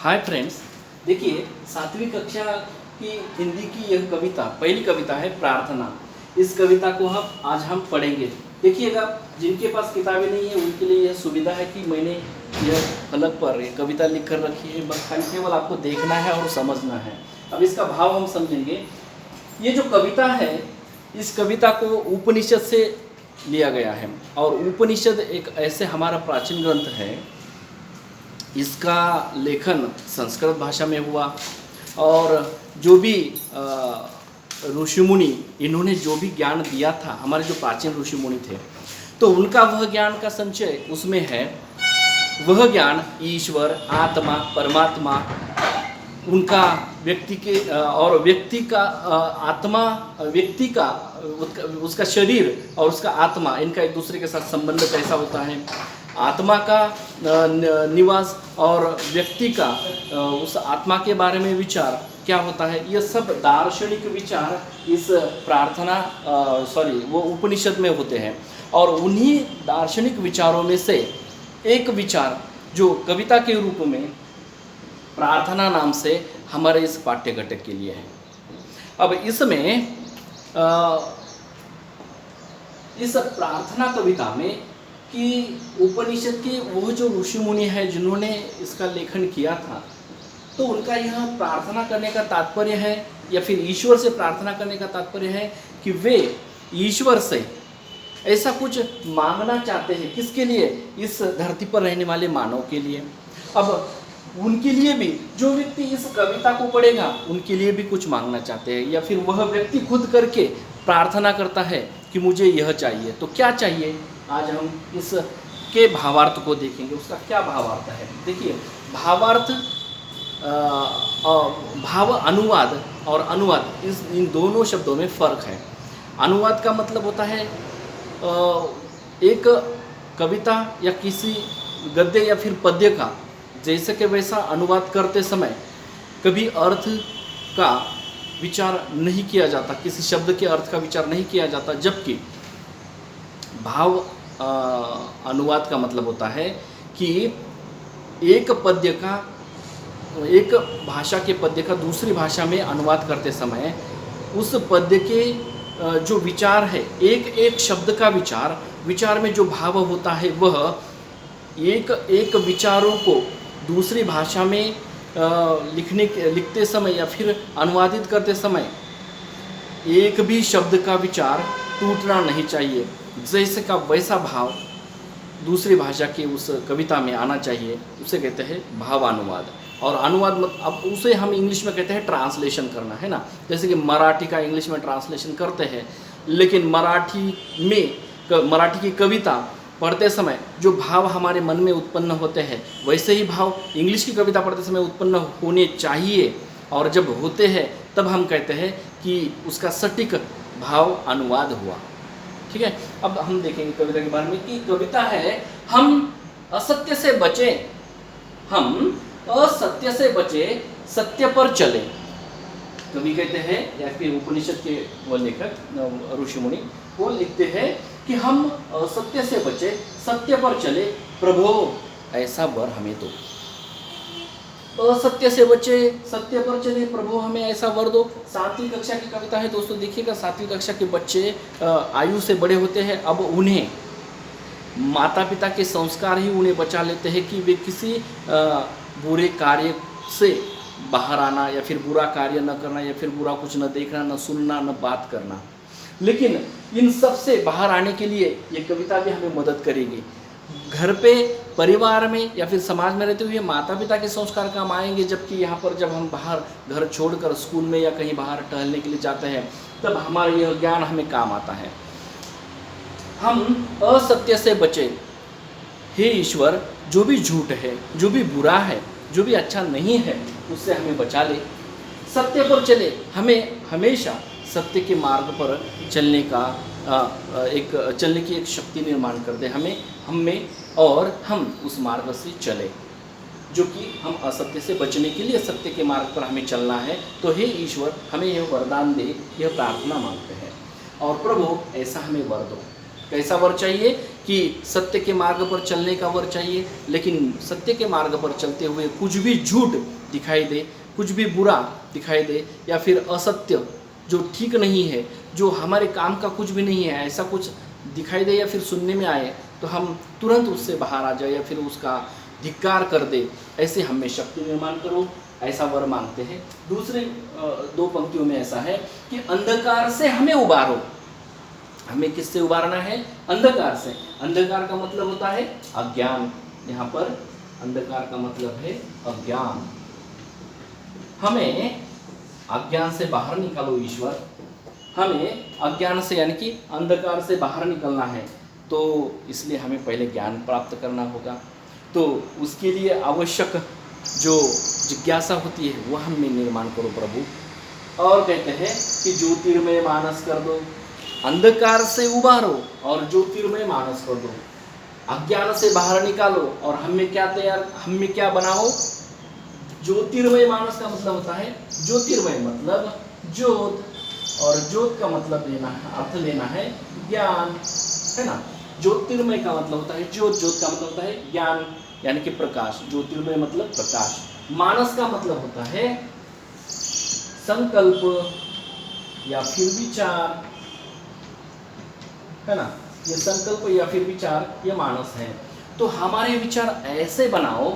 Hi friends, देखिए 7वीं कक्षा की हिंदी की यह कविता पहली कविता है प्रार्थना। इस कविता को आज हम पढ़ेंगे। देखिएगा, जिनके पास किताबें नहीं है उनके लिए यह सुविधा है कि मैंने यह फलक पर ये कविता लिख कर रखी है। बस खाली केवल आपको देखना है और समझना है। अब इसका भाव हम समझेंगे। ये जो कविता है, इस कविता को उपनिषद से लिया गया है और उपनिषद एक ऐसे हमारा प्राचीन ग्रंथ है। इसका लेखन संस्कृत भाषा में हुआ और जो भी ऋषि मुनि इन्होंने जो भी ज्ञान दिया था, हमारे जो प्राचीन ऋषि मुनि थे, तो उनका वह ज्ञान का संचय उसमें है। वह ज्ञान ईश्वर, आत्मा, परमात्मा, उनका व्यक्ति के और व्यक्ति का आत्मा, व्यक्ति का उसका शरीर और उसका आत्मा, इनका एक दूसरे के साथ संबंध कैसा होता है, आत्मा का निवास और व्यक्ति का उस आत्मा के बारे में विचार क्या होता है, यह सब दार्शनिक विचार इस प्रार्थना वो उपनिषद में होते हैं। और उन्हीं दार्शनिक विचारों में से एक विचार जो कविता के रूप में प्रार्थना नाम से हमारे इस पाठ्य घटक के लिए है। अब इसमें इस प्रार्थना कविता में कि उपनिषद के वो जो ऋषि मुनि हैं जिन्होंने इसका लेखन किया था, तो उनका यह प्रार्थना करने का तात्पर्य है या फिर ईश्वर से प्रार्थना करने का तात्पर्य है कि वे ईश्वर से ऐसा कुछ मांगना चाहते हैं। किसके लिए? इस धरती पर रहने वाले मानव के लिए। अब उनके लिए भी, जो व्यक्ति इस कविता को पढ़ेगा उनके लिए भी कुछ मांगना चाहते हैं, या फिर वह व्यक्ति खुद करके प्रार्थना करता है कि मुझे यह चाहिए। तो क्या चाहिए, आज हम इस के भावार्थ को देखेंगे। उसका क्या भावार्थ है? देखिए, भावार्थ भाव अनुवाद और अनुवाद, इन दोनों शब्दों में फ़र्क है। अनुवाद का मतलब होता है एक कविता या किसी गद्य या फिर पद्य का जैसे कि वैसा अनुवाद करते समय कभी अर्थ का विचार नहीं किया जाता, किसी शब्द के अर्थ का विचार नहीं किया जाता। जबकि भाव अनुवाद का मतलब होता है कि एक पद्य का, एक भाषा के पद्य का दूसरी भाषा में अनुवाद करते समय उस पद्य के जो विचार है, एक एक शब्द का विचार में जो भाव होता है, वह एक एक विचारों को दूसरी भाषा में लिखते समय या फिर अनुवादित करते समय एक भी शब्द का विचार टूटना नहीं चाहिए। जैसे का वैसा भाव दूसरी भाषा की उस कविता में आना चाहिए, उसे कहते हैं भावानुवाद। और अनुवाद अब उसे हम इंग्लिश में कहते हैं ट्रांसलेशन करना, है ना। जैसे कि मराठी का इंग्लिश में ट्रांसलेशन करते हैं, लेकिन मराठी की कविता पढ़ते समय जो भाव हमारे मन में उत्पन्न होते हैं, वैसे ही भाव इंग्लिश की कविता पढ़ते समय उत्पन्न होने चाहिए। और जब होते हैं तब हम कहते हैं कि उसका सटीक भाव अनुवाद हुआ। ठीक है। अब हम देखेंगे कविता के बारे में कि कविता है, हम असत्य से बचें, हम असत्य से बचे, सत्य पर चले। कवि कहते हैं, या फिर उपनिषद के वो लेखक ऋषि मुनि वो लिखते हैं कि हम असत्य से बचे, सत्य पर चले, प्रभो ऐसा वर हमें दो। असत्य से बचे, सत्य पर चले, प्रभु हमें ऐसा वर दो। 7वीं कक्षा की कविता है दोस्तों। देखिएगा, 7वीं कक्षा के बच्चे आयु से बड़े होते हैं। अब उन्हें माता पिता के संस्कार ही उन्हें बचा लेते हैं कि वे किसी बुरे कार्य से बाहर आना, या फिर बुरा कार्य न करना, या फिर बुरा कुछ न देखना, न सुनना, न बात करना। लेकिन इन सब से बाहर आने के लिए ये कविता भी हमें मदद करेगी। घर पे, परिवार में या फिर समाज में रहते हुए माता पिता के संस्कार काम आएंगे, जबकि यहाँ पर जब हम बाहर घर छोड़कर स्कूल में या कहीं बाहर टहलने के लिए जाते हैं, तब हमारा यह ज्ञान हमें काम आता है। हम असत्य से बचे, हे ईश्वर, जो भी झूठ है, जो भी बुरा है, जो भी अच्छा नहीं है, उससे हमें बचा ले। सत्य पर चले, हमें हमेशा सत्य के मार्ग पर चलने की एक शक्ति निर्माण कर दे हमें और हम उस मार्ग से चले, जो कि हम असत्य से बचने के लिए सत्य के मार्ग पर हमें चलना है। तो हे ईश्वर, हमें यह वरदान दे, यह प्रार्थना मांगते हैं। और प्रभु ऐसा हमें वर दो। कैसा वर चाहिए कि सत्य के मार्ग पर चलने का वर चाहिए, लेकिन सत्य के मार्ग पर चलते हुए कुछ भी झूठ दिखाई दे, कुछ भी बुरा दिखाई दे, या फिर असत्य जो ठीक नहीं है, जो हमारे काम का कुछ भी नहीं है, ऐसा कुछ दिखाई दे या फिर सुनने में आए, तो हम तुरंत उससे बाहर आ जाए या फिर उसका धिक्कार कर दे। ऐसे हम में शक्ति निर्माण करो, ऐसा वर मांगते हैं। दूसरे दो पंक्तियों में ऐसा है कि अंधकार से हमें उबारो। हमें किससे उबारना है? अंधकार से। अंधकार का मतलब होता है अज्ञान। यहाँ पर अंधकार का मतलब है अज्ञान। हमें अज्ञान से बाहर निकालो ईश्वर। हमें अज्ञान से यानी कि अंधकार से बाहर निकलना है, तो इसलिए हमें पहले ज्ञान प्राप्त करना होगा। तो उसके लिए आवश्यक जो जिज्ञासा होती है वह हम में निर्माण करो प्रभु। और कहते हैं कि ज्योतिर्मय मानस कर दो। अंधकार से उबारो और ज्योतिर्मय मानस कर दो। अज्ञान से बाहर निकालो और हम में क्या बनाओ? ज्योतिर्मय मानस का मतलब होता है, ज्योतिर्मय मतलब ज्योत, और ज्योत का मतलब अर्थ लेना है ज्ञान, है ना। ज्योतिर्मय का मतलब होता है ज्योत, ज्योत का मतलब होता है ज्ञान यानी कि प्रकाश। ज्योतिर्मय मतलब प्रकाश। मानस का मतलब होता है संकल्प या फिर विचार, है ना। ये संकल्प या फिर विचार ये मानस है। तो हमारे विचार ऐसे बनाओ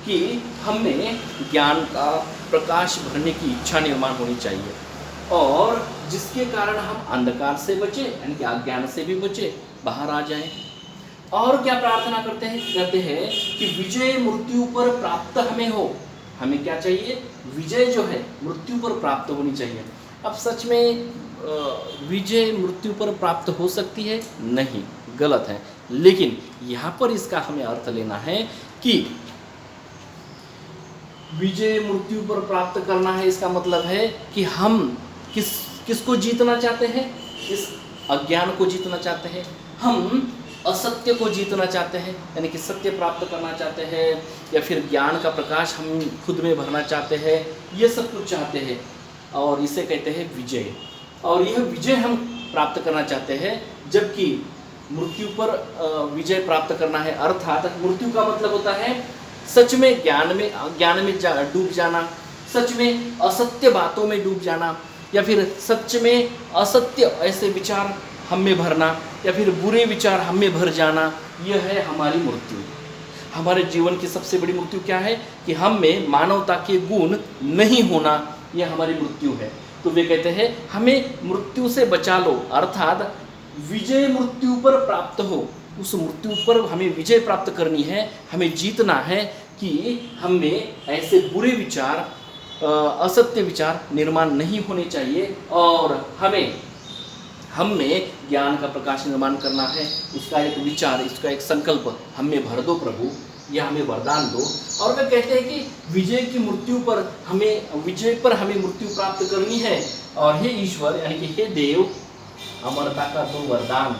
कि हमें ज्ञान का प्रकाश भरने की इच्छा निर्माण होनी चाहिए, और जिसके कारण हम अंधकार से बचे यानी कि अज्ञान से भी बचे, बाहर आ जाएं। और क्या प्रार्थना करते हैं कि विजय मृत्यु पर प्राप्त हमें हो। हमें क्या चाहिए? विजय जो है मृत्यु पर प्राप्त होनी चाहिए। अब सच में विजय मृत्यु पर प्राप्त हो सकती है? नहीं, गलत है। लेकिन यहाँ पर इसका हमें अर्थ लेना है कि विजय मृत्यु पर प्राप्त करना है। इसका मतलब है कि हम किसको जीतना चाहते हैं? इस अज्ञान को जीतना चाहते हैं। हम असत्य को जीतना चाहते हैं यानी कि सत्य प्राप्त करना चाहते हैं, या फिर ज्ञान का प्रकाश हम खुद में भरना चाहते हैं। ये सब कुछ चाहते हैं और इसे कहते हैं विजय। और यह विजय हम प्राप्त करना चाहते हैं, जबकि मृत्यु पर विजय प्राप्त करना है। अर्थात मृत्यु का मतलब होता है सच में ज्ञान में डूब जाना, सच में असत्य बातों में डूब जाना, या फिर सच में असत्य ऐसे विचार हम में भरना, या फिर बुरे विचार हम में भर जाना। यह है हमारी मृत्यु। हमारे जीवन की सबसे बड़ी मृत्यु क्या है? कि हम में मानवता के गुण नहीं होना, यह हमारी मृत्यु है। तो वे कहते हैं हमें मृत्यु से बचा लो, अर्थात विजय मृत्यु पर प्राप्त हो। उस मृत्यु पर हमें विजय प्राप्त करनी है, हमें जीतना है कि हम में ऐसे बुरे विचार, असत्य विचार निर्माण नहीं होने चाहिए, और हम में ज्ञान का प्रकाश निर्माण करना है। उसका एक विचार, इसका एक संकल्प हम में भर दो प्रभु, यह हमें वरदान दो। और वे कहते हैं कि विजय पर हमें मृत्यु प्राप्त करनी है। और हे ईश्वर यानी कि हे देव, अमरता का दो वरदान,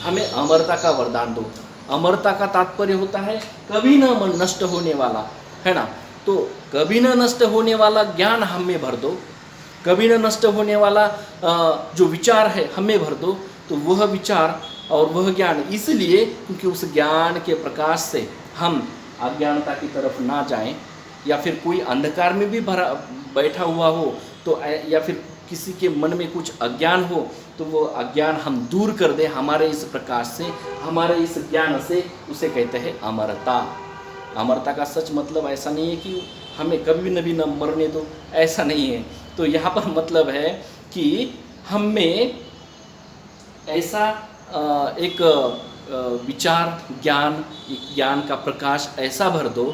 हमें अमरता का वरदान दो। अमरता का तात्पर्य होता है कभी न नष्ट होने वाला, है ना। तो कभी न नष्ट होने वाला ज्ञान हम में भर दो, कभी न नष्ट होने वाला जो विचार है हमें भर दो। तो वह विचार और वह ज्ञान इसलिए क्योंकि उस ज्ञान के प्रकाश से हम अज्ञानता की तरफ ना जाएं, या फिर कोई अंधकार में भी बैठा हुआ हो, तो या फिर किसी के मन में कुछ अज्ञान हो, तो वो अज्ञान हम दूर कर दें हमारे इस प्रकाश से, हमारे इस ज्ञान से। उसे कहते हैं अमरता। अमरता का सच मतलब ऐसा नहीं है कि हमें कभी न मरने दो, ऐसा नहीं है। तो यहाँ पर मतलब है कि हम में ऐसा एक विचार, ज्ञान का प्रकाश ऐसा भर दो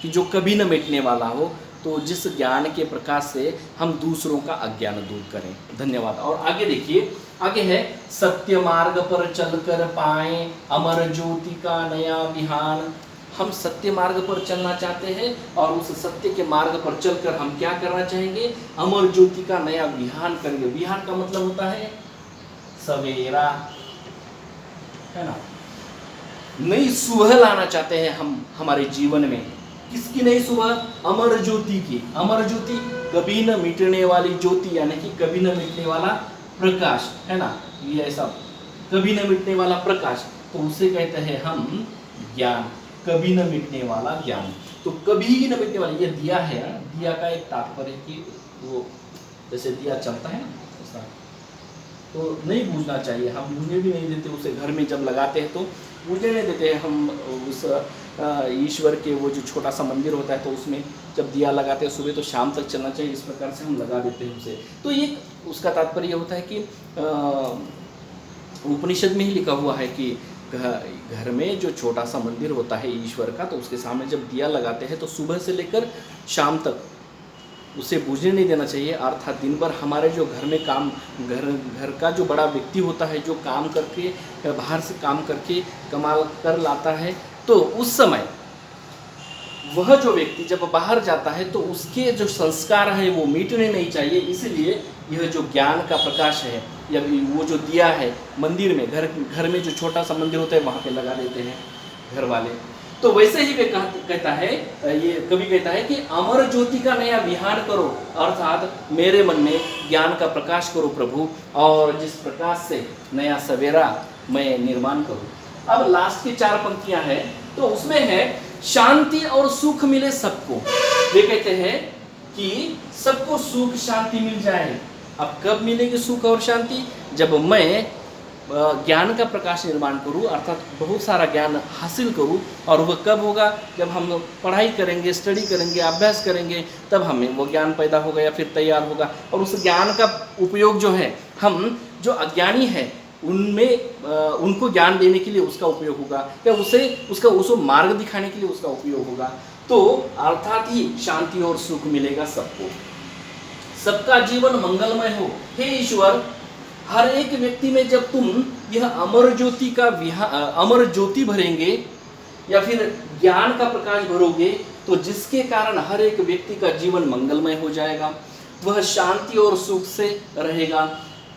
कि जो कभी न मिटने वाला हो। तो जिस ज्ञान के प्रकाश से हम दूसरों का अज्ञान दूर करें। धन्यवाद। और आगे देखिए, आगे है सत्य मार्ग पर चलकर पाएं अमर ज्योति का नया विहान। हम सत्य मार्ग पर चलना चाहते हैं, और उस सत्य के मार्ग पर चलकर हम क्या करना चाहेंगे? अमर ज्योति का नया विहान करेंगे। विहान का मतलब होता है सवेरा, है ना। नई सुबह लाना चाहते हैं हम हमारे जीवन में। किसकी नई सुबह? अमर ज्योति की। अमर ज्योति कभी न मिटने वाली ज्योति, यानी कि कभी न मिटने वाला प्रकाश, है ना। ये ऐसा कभी न मिटने वाला प्रकाश, तो उसे कहते हैं हम ज्ञान, कभी न मिटने वाला ज्ञान। तो कभी न मिटने वाला, ये दिया है, दिया का एक तात्पर्य कि वो जैसे दिया चलता है ना ऐसा, तो नहीं बूझना चाहिए, हम बूझने भी नहीं देते उसे। घर में जब लगाते हैं तो बूझने नहीं देते हैं हम उस ईश्वर के वो जो छोटा सा मंदिर होता है तो उसमें जब दिया लगाते हैं सुबह तो शाम तक चलना चाहिए, इस प्रकार से हम लगा देते हैं उसे। तो ये उसका तात्पर्य होता है कि उपनिषद में ही लिखा हुआ है कि घर में जो छोटा सा मंदिर होता है ईश्वर का, तो उसके सामने जब दिया लगाते हैं तो सुबह से लेकर शाम तक उसे बुझने नहीं देना चाहिए। अर्थात दिन भर हमारे जो घर में काम, घर का जो बड़ा व्यक्ति होता है जो काम करके बाहर से काम करके कमाल कर लाता है, तो उस समय वह जो व्यक्ति जब बाहर जाता है तो उसके जो संस्कार है वो मिटने नहीं चाहिए। इसलिए यह जो ज्ञान का प्रकाश है या वो जो दिया है मंदिर में, घर में जो छोटा सा मंदिर होता है वहाँ पे लगा देते हैं घर वाले। तो वैसे ही वे कहता है, ये कवि कहता है कि अमर ज्योति का नया विहार करो, अर्थात मेरे मन में ज्ञान का प्रकाश करो प्रभु, और जिस प्रकाश से नया सवेरा मैं निर्माण करूं। अब लास्ट की 4 पंक्तियां हैं, तो उसमें है शांति और सुख मिले सबको। वे कहते हैं कि सबको सुख शांति मिल जाए। अब कब मिलेगी सुख और शांति? जब मैं ज्ञान का प्रकाश निर्माण करूं, अर्थात बहुत सारा ज्ञान हासिल करूं। और वह कब होगा? जब हम पढ़ाई करेंगे, स्टडी करेंगे, अभ्यास करेंगे, तब हमें वो ज्ञान पैदा होगा या फिर तैयार होगा। और उस ज्ञान का उपयोग जो है, हम जो अज्ञानी है उनमें उनको ज्ञान देने के लिए उसका उपयोग होगा, या उसको मार्ग दिखाने के लिए उसका उपयोग होगा। तो अर्थात ही शांति और सुख मिलेगा सबको, सबका जीवन मंगलमय हो। हे ईश्वर, हर एक व्यक्ति में जब तुम यह अमर ज्योति भरेंगे या फिर ज्ञान का प्रकाश भरोगे, तो जिसके कारण हर एक व्यक्ति का जीवन मंगलमय हो जाएगा, वह शांति और सुख से रहेगा,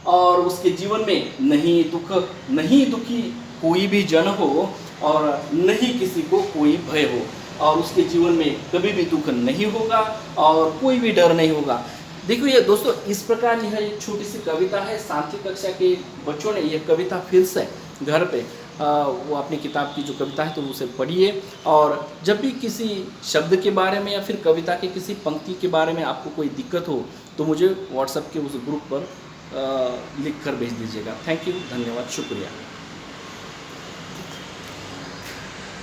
और उसके जीवन में नहीं दुखी कोई भी जन हो, और नहीं किसी को कोई भय हो, और उसके जीवन में कभी भी दुख नहीं होगा और कोई भी डर नहीं होगा। देखो ये दोस्तों, इस प्रकार यह एक छोटी सी कविता है। 7वीं कक्षा के बच्चों ने यह कविता फिर से घर पे वो अपनी किताब की जो कविता है तो उसे पढ़िए, और जब भी किसी शब्द के बारे में या फिर कविता के किसी पंक्ति के बारे में आपको कोई दिक्कत हो तो मुझे व्हाट्सएप के उस ग्रुप पर लिख कर भेज दीजिएगा। थैंक यू, धन्यवाद, शुक्रिया।